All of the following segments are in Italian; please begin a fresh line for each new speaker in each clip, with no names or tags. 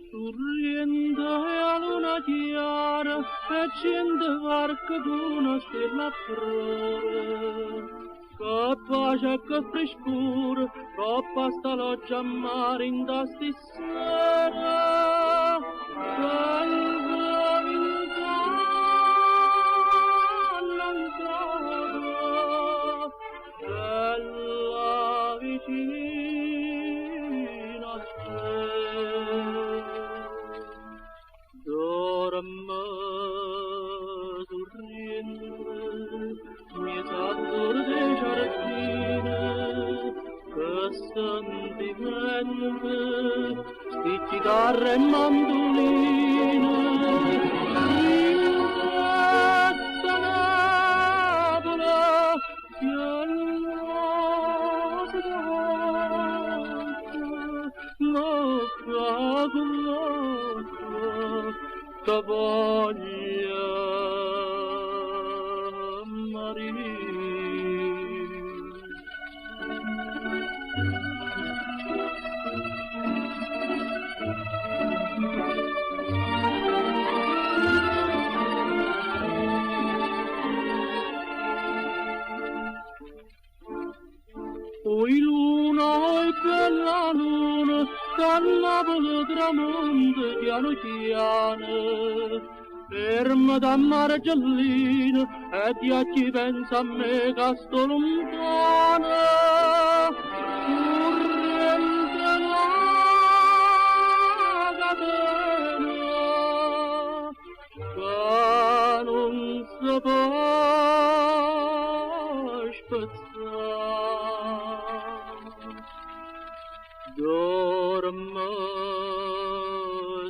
Surriento e a luna chiara accende varca d'una stella flore, che pace e che frescura, che pasta loggia a mare in tasti sera, salva intanno ancora, bella vicina a te. Dorme Surriento, mi s'addor dei giardini, che sentimento, sti chitarre e mandoline, diretta Napoli, bellezza, la voglia Maria. Oi luna, oi bella luna, da Napoli tramonta piano piano, ferma da mare giallino e ti a chi pensa a me che sto lontano. Surriento la catena che non si può spezzare. Dorme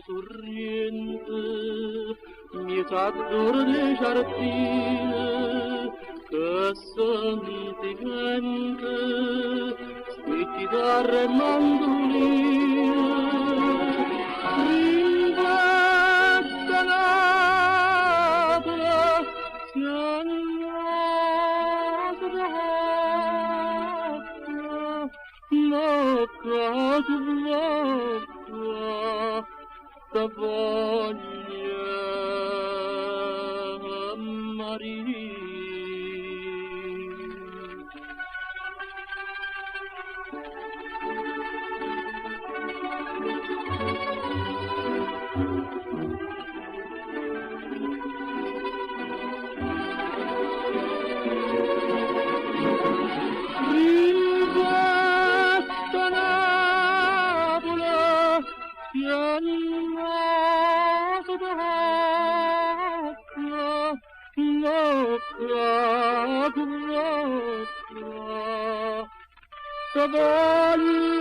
Surriento, mi s'addor dei giardini, che sentimento, sti chitarre e mandoline, diretta Napoli, la voglia Maria. La voglia